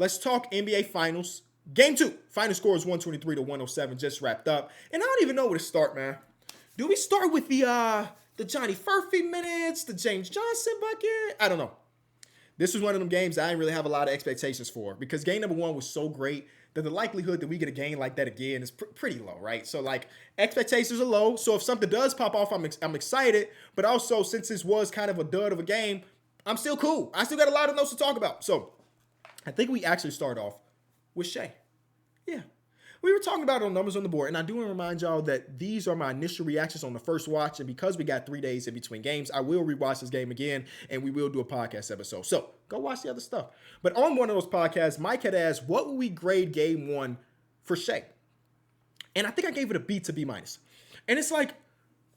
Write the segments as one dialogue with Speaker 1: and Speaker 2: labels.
Speaker 1: let's talk NBA Finals. Game 2. Final score is 123-107. Just wrapped up. And I don't even know where to start, man. Do we start with the Johnny Furphy minutes, the James Johnson bucket? I don't know. This was one of them games I didn't really have a lot of expectations for because game number 1 was so great that the likelihood that we get a game like that again is pretty low, right? So, like, expectations are low. So if something does pop off, I'm excited. But also, since this was kind of a dud of a game, I'm still cool. I still got a lot of notes to talk about. So I think we actually start off with Shai. Yeah. We were talking about on numbers on the board, and I do want to remind y'all that these are my initial reactions on the first watch, and because we got 3 days in between games, I will rewatch this game again, and we will do a podcast episode. So go watch the other stuff. But on one of those podcasts, Mike had asked, what would we grade game 1 for Shai? And I think I gave it a B to B minus. And it's like,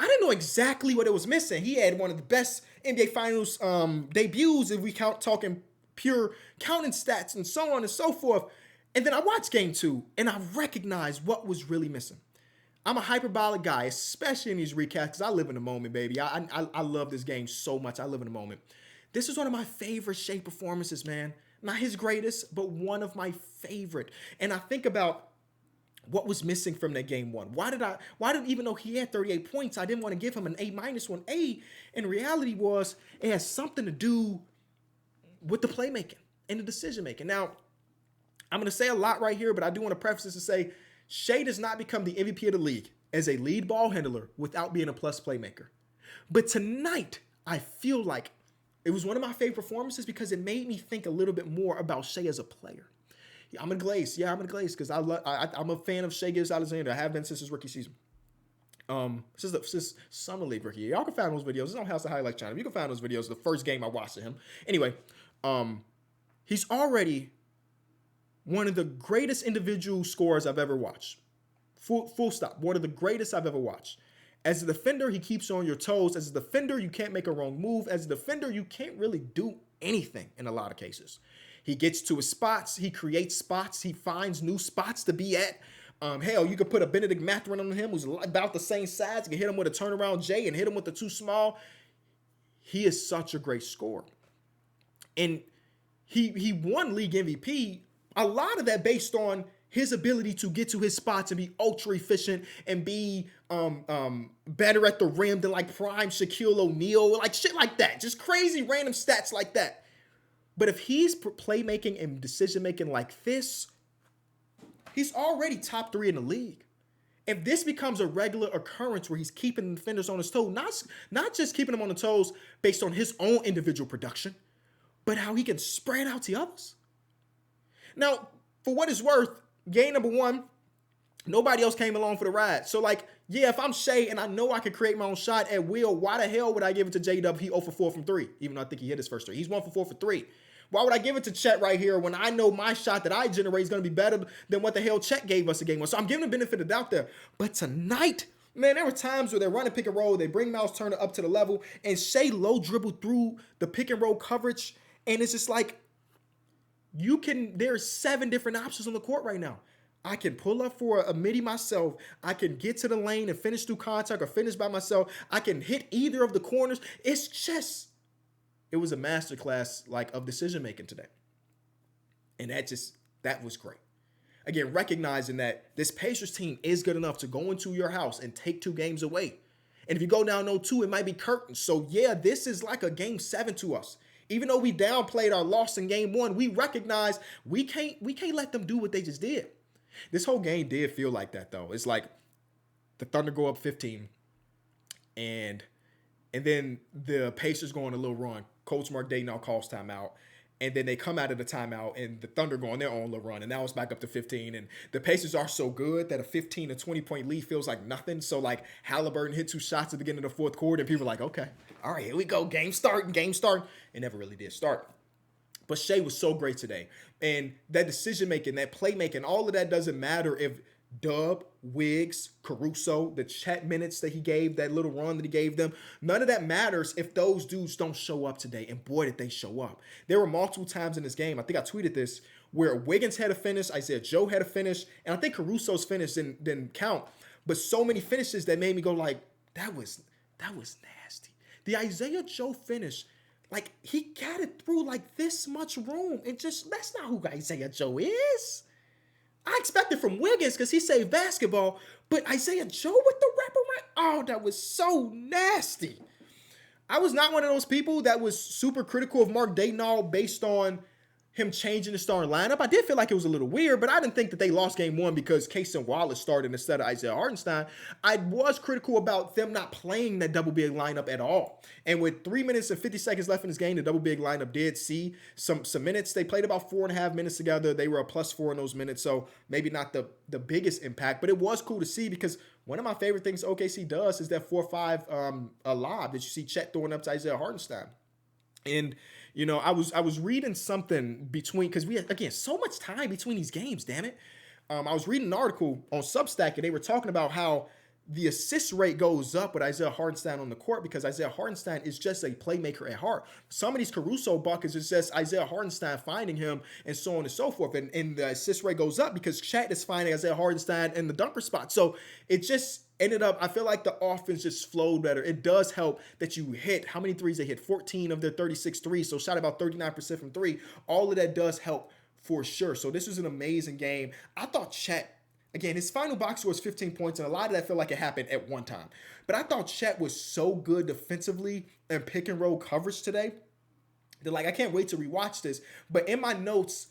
Speaker 1: I didn't know exactly what it was missing. He had one of the best NBA Finals debuts if we talking pure counting stats and so on and so forth. And then I watched game 2, and I recognized what was really missing. I'm a hyperbolic guy, especially in these recaps, because I live in the moment, baby. I love this game so much. I live in the moment. This is one of my favorite Shai performances, man. Not his greatest, but one of my favorite. And I think about what was missing from that game 1. Why did even though he had 38 points, I didn't want to give him an A-, 1A. And reality was it has something to do with the playmaking and the decision making. Now, I'm going to say a lot right here, but I do want to preface this to say Shai does not become the MVP of the league as a lead ball handler without being a plus playmaker. But tonight, I feel like it was one of my favorite performances because it made me think a little bit more about Shai as a player. I'm going to glaze. Yeah, I'm going to glaze because I'm a fan of Shai Gilgeous-Alexander. I have been since his rookie season. Since Summer League rookie. Y'all can find those videos. It's on House of Highlight channel. You can find those videos. The first game I watched of him. Anyway, he's already one of the greatest individual scorers I've ever watched. Full stop. One of the greatest I've ever watched. As a defender, he keeps you on your toes. As a defender, you can't make a wrong move. As a defender, you can't really do anything in a lot of cases. He gets to his spots. He creates spots. He finds new spots to be at. Hell, you could put a Benedict Mathurin on him who's about the same size. You can hit him with a turnaround J and hit him with the too small. He is such a great scorer. And he won league MVP. A lot of that based on his ability to get to his spots and be ultra efficient and be better at the rim than like prime Shaquille O'Neal, like shit like that. Just crazy random stats like that. But if he's playmaking and decision-making like this, he's already top 3 in the league. If this becomes a regular occurrence where he's keeping the defenders on his toes, not just keeping them on the toes based on his own individual production, but how he can spread out to others. Now, for what it's worth, game number 1, nobody else came along for the ride. So, like, yeah, if I'm Shai and I know I can create my own shot at will, why the hell would I give it to J-Dub? He 0 for 4 from 3, even though I think he hit his first 3. He's 1 for 4 for 3. Why would I give it to Chet right here when I know my shot that I generate is going to be better than what the hell Chet gave us a game 1? So I'm giving the benefit of the doubt there. But tonight, man, there were times where they're running pick and roll, they bring Miles Turner up to the level, and Shai low dribble through the pick and roll coverage, and it's just like, there's 7 different options on the court right now. I can pull up for a midi myself. I can get to the lane and finish through contact or finish by myself. I can hit either of the corners. It was a masterclass of decision making today. And that was great. Again, recognizing that this Pacers team is good enough to go into your house and take 2 games away. And if you go down 0-2, it might be curtains. So yeah, this is like a game 7 to us. Even though we downplayed our loss in game 1, we recognize we can't let them do what they just did. This whole game did feel like that, though. It's like the Thunder go up 15, and then the Pacers go on a little run. Coach Mark Day calls timeout, and then they come out of the timeout, and the Thunder go on their own little run, and now it's back up to 15. And the Pacers are so good that a 15 to 20-point lead feels like nothing. So, Haliburton hit 2 shots at the beginning of the 4th quarter, and people are like, okay, all right, here we go. Game starting. It never really did start. But Shai was so great today. And that decision-making, that playmaking, all of that doesn't matter if Dub, Wiggs, Caruso, the Chet minutes that he gave, that little run that he gave them, none of that matters if those dudes don't show up today. And boy, did they show up. There were multiple times in this game, I think I tweeted this, where Wiggins had a finish, Isaiah Joe had a finish, and I think Caruso's finish didn't count. But so many finishes that made me go that was nasty. The Isaiah Joe finish Like, he got it through like this much room. And just, that's not who Isaiah Joe is. I expected from Wiggins because he saved basketball, but Isaiah Joe with the wraparound, oh, that was so nasty. I was not one of those people that was super critical of Mark Daigneault based on him changing the starting lineup. I did feel like it was a little weird, but I didn't think that they lost game one because Cason Wallace started instead of Isaiah Hartenstein. I was critical about them not playing that double big lineup at all. And with 3 minutes and 50 seconds left in this game, the double big lineup did see some minutes. They played about 4.5 minutes together. They were a +4 in those minutes, so maybe not the biggest impact, but it was cool to see because one of my favorite things OKC does is that 4-5 lob that you see Chet throwing up to Isaiah Hartenstein. And you know, I was reading something between, because we had, again, so much time between these games, damn it. I was reading an article on Substack, and they were talking about how the assist rate goes up with Isaiah Hartenstein on the court because Isaiah Hartenstein is just a playmaker at heart. Some of these Caruso buckets is just Isaiah Hartenstein finding him and so on and so forth. And the assist rate goes up because Chet is finding Isaiah Hartenstein in the dunker spot. So it just ended up, I feel like the offense just flowed better. It does help that you hit, how many threes they hit? 14 of their 36 threes, so shot about 39% from three. All of that does help for sure. So this was an amazing game. I thought Chet, again, his final box score was 15 points, and a lot of that felt like it happened at one time. But I thought Chet was so good defensively and pick and roll coverage today that, like, I can't wait to rewatch this. But in my notes,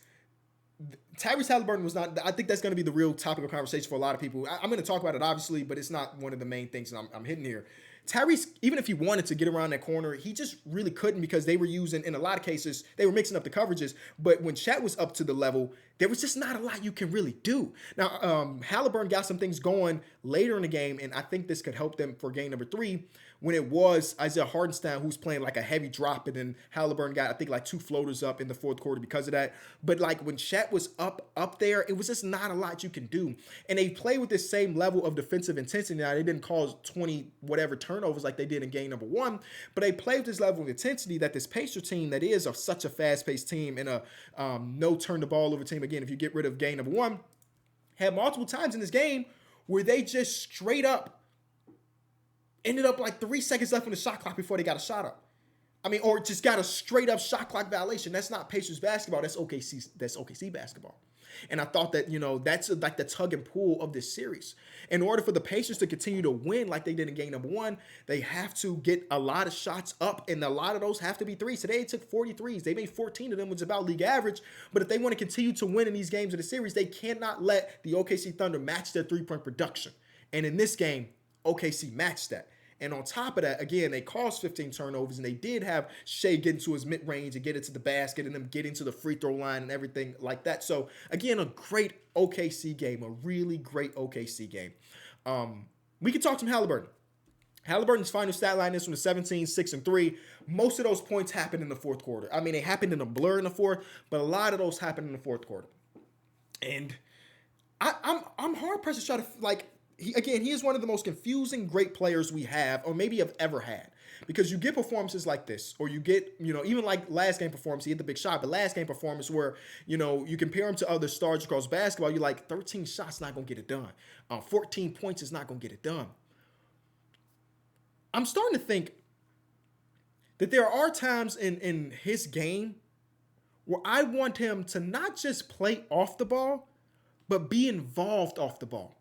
Speaker 1: Tyrese Haliburton was not, I think that's going to be the real topic of conversation for a lot of people. I'm going to talk about it, obviously, but it's not one of the main things that I'm hitting here. Tyrese, even if he wanted to get around that corner, he just really couldn't because they were using, in a lot of cases, they were mixing up the coverages. But when Chet was up to the level, there was just not a lot you can really do. Now, Haliburton got some things going later in the game, and I think this could help them for game number 3 when it was Isaiah Hartenstein who's playing like a heavy drop, and then Haliburton got, I think, like 2 floaters up in the fourth quarter because of that. But like when Chet was up there, it was just not a lot you can do. And they play with this same level of defensive intensity. Now, they didn't cause 20 whatever turnovers like they did in game number 1, but they play with this level of intensity that this Pacer team that is such a fast-paced team and a no turn the ball over team, again, if you get rid of game number 1, had multiple times in this game where they just straight up ended up like 3 seconds left in the shot clock before they got a shot up. I mean, or just got a straight up shot clock violation. That's not Pacers basketball. That's OKC basketball. And I thought that, you know, that's like the tug and pull of this series. In order for the Pacers to continue to win like they did in game number 1, they have to get a lot of shots up, and a lot of those have to be threes. Today, it took 43s. They made 14 of them, which is about league average. But if they want to continue to win in these games of the series, they cannot let the OKC Thunder match their three-point production. And in this game, OKC matched that. And on top of that, again, they caused 15 turnovers, and they did have Shai get into his mid-range and get into the basket and them get into the free throw line and everything like that. So, again, a great OKC game, a really great OKC game. We can talk some Haliburton. Haliburton's final stat line is from the 17, 6, and 3. Most of those points happened in the fourth quarter. I mean, they happened in a blur in the fourth, but a lot of those happened in the fourth quarter. And I'm hard-pressed to try to, like, he is one of the most confusing great players we have, or maybe have ever had. Because you get performances like this, or you get, you know, even like last game performance, he hit the big shot, but last game performance where, you know, you compare him to other stars across basketball, you're like, 13 shots not going to get it done. 14 points is not going to get it done. I'm starting to think that there are times in his game where I want him to not just play off the ball, but be involved off the ball.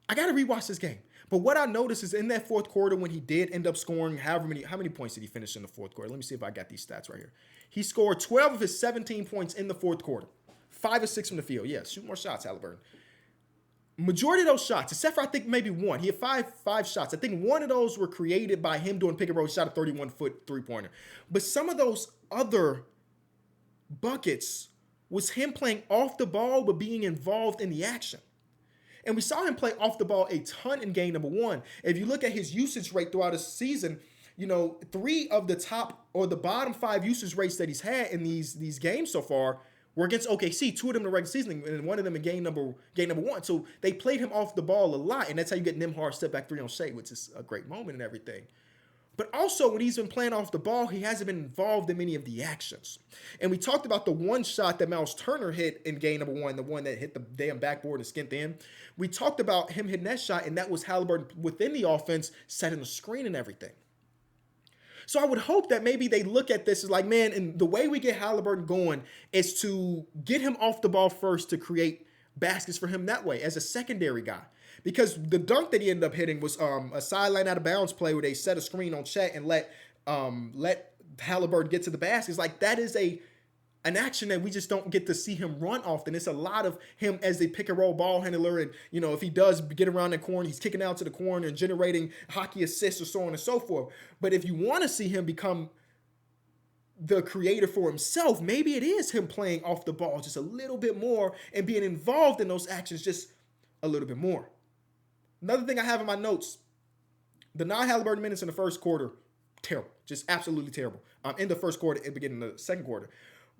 Speaker 1: I got to rewatch this game. But what I noticed is in that fourth quarter when he did end up scoring, how many points did he finish in the fourth quarter? Let me see if I got these stats right here. He scored 12 of his 17 points in the fourth quarter. 5 or 6 from the field. Yeah, shoot more shots, Haliburton. Majority of those shots, except for I think maybe one. He had five shots. I think one of those were created by him doing pick and roll. He shot a 31-foot three-pointer. But some of those other buckets was him playing off the ball but being involved in the action. And we saw him play off the ball a ton in game number 1. If you look at his usage rate throughout the season, you know, 3 of the top or the bottom 5 usage rates that he's had in these games so far were against OKC. 2 of them in the regular season, and 1 of them in game number 1. So they played him off the ball a lot, and that's how you get Nembhard step back 3 on Shai, which is a great moment and everything. But also, when he's been playing off the ball, he hasn't been involved in many of the actions. And we talked about the one shot that Miles Turner hit in game number 1, the one that hit the damn backboard and skinned in. We talked about him hitting that shot, and that was Haliburton within the offense, setting the screen and everything. So I would hope that maybe they look at this as like, man, and the way we get Haliburton going is to get him off the ball first to create baskets for him that way as a secondary guy. Because the dunk that he ended up hitting was a sideline out of bounds play where they set a screen on Chet and let Haliburton get to the basket. It's like that is an action that we just don't get to see him run often. It's a lot of him as the pick and roll ball handler. And, you know, if he does get around the corner, he's kicking out to the corner and generating hockey assists or so on and so forth. But if you want to see him become the creator for himself, maybe it is him playing off the ball just a little bit more and being involved in those actions just a little bit more. Another thing I have in my notes, the non-Haliburton minutes in the first quarter, terrible, just absolutely terrible. In the first quarter, in the beginning of the second quarter.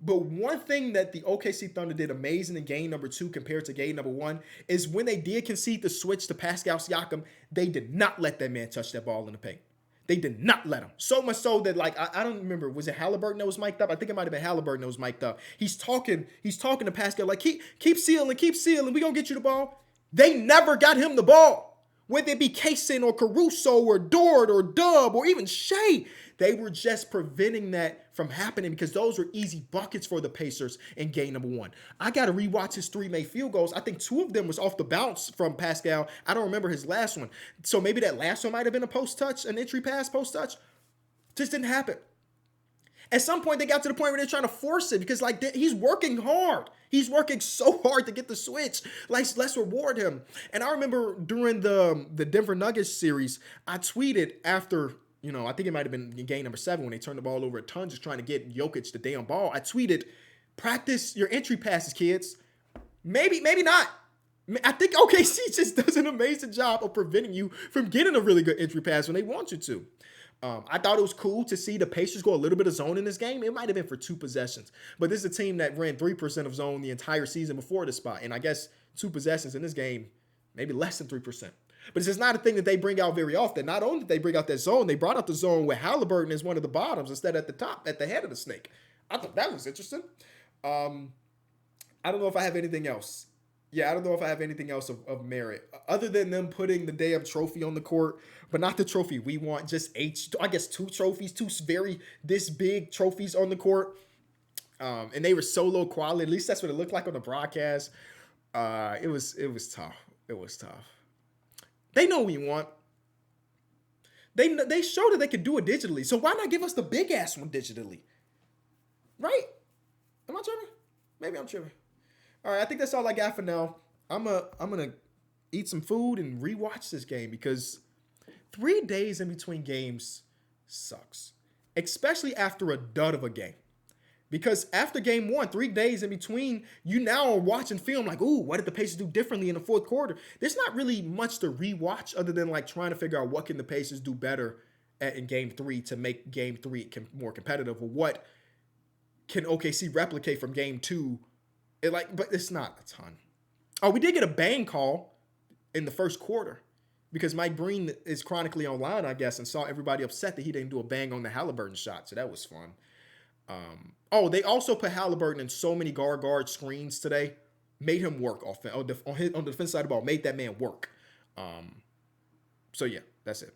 Speaker 1: But one thing that the OKC Thunder did amazing in game number 2 compared to game number 1 is when they did concede the switch to Pascal Siakam, they did not let that man touch that ball in the paint. They did not let him. So much so that, like, I don't remember, was it Haliburton that was mic'd up? I think it might have been Haliburton that was mic'd up. He's talking to Pascal, like, keep sealing, we gonna get you the ball. They never got him the ball. Whether it be Kaysen or Caruso or Dort or Dub or even Shai, they were just preventing that from happening because those were easy buckets for the Pacers in game number 1. I got to rewatch his 3 made field goals. I think 2 of them was off the bounce from Pascal. I don't remember his last one. So maybe that last one might have been a post touch, an entry pass post touch. Just didn't happen. At some point, they got to the point where they're trying to force it because, like, he's working hard. He's working so hard to get the switch. Like, let's reward him. And I remember during the Denver Nuggets series, I tweeted after, you know, I think it might have been in game number 7 when they turned the ball over a ton just trying to get Jokic the damn ball. I tweeted, practice your entry passes, kids. Maybe not. I think OKC just does an amazing job of preventing you from getting a really good entry pass when they want you to. I thought it was cool to see the Pacers go a little bit of zone in this game. It might have been for 2 possessions. But this is a team that ran 3% of zone the entire season before this spot. And I guess 2 possessions in this game, maybe less than 3%. But it's just not a thing that they bring out very often. Not only did they bring out that zone, they brought out the zone where Haliburton is one of the bottoms instead at the top, at the head of the snake. I thought that was interesting. I don't know if I have anything else. Yeah, I don't know if I have anything else of merit other than them putting the damn trophy on the court, but not the trophy we want. Just 2 trophies, 2 this big trophies on the court. And they were so low quality. At least that's what it looked like on the broadcast. It was tough. It was tough. They know what we want. They showed that they could do it digitally. So why not give us the big ass one digitally? Right? Am I tripping? Maybe I'm tripping. All right, I think that's all I got for now. I'm gonna eat some food and rewatch this game because 3 days in between games sucks, especially after a dud of a game. Because after game 1, 3 days in between, you now are watching film like, ooh, what did the Pacers do differently in the fourth quarter? There's not really much to rewatch other than like trying to figure out what can the Pacers do better in game 3 to make game 3 more competitive, or what can OKC replicate from game 2. But it's not a ton. Oh, we did get a bang call in the first quarter because Mike Breen is chronically online, I guess, and saw everybody upset that he didn't do a bang on the Haliburton shot. So that was fun. They also put Haliburton in so many guard screens today, made him work on the defense side of the ball, made that man work. So yeah, that's it.